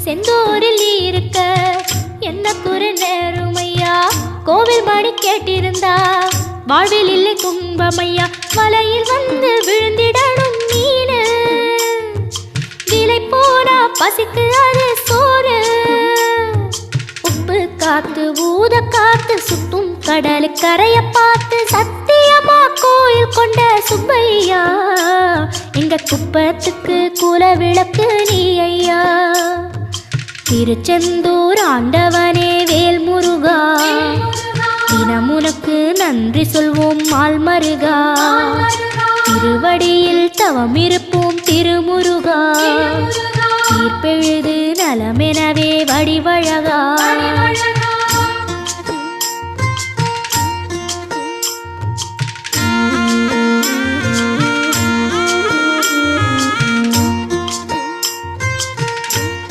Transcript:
செந்தூரில் இருக்க என்ன குறை நேருமையா கோவில் மணி கேட்டிருந்தா வாழ்வில் இல்லை கும்பமையா வலையில் வந்து விழுந்திடணும் மீனு விலை போனா பசிக்கு அது சோறு உப்பு காத்து ஊத காத்து சுத்தும் கடலு கரைய பார்த்து சத்தியமா கோயில் கொண்ட சுப்பையா எங்க குப்பத்துக்கு குல விளக்கு நீ ஐயா திருச்செந்தூர் ஆண்டவனே வேல் முருகா தினம் உனக்கு நன்றி சொல்வோம் மால் மருகா திருவடியில் தவம் இருப்போம் திருமுருகா தீர்ப்பெழுது நலமெனவே வடிவழகா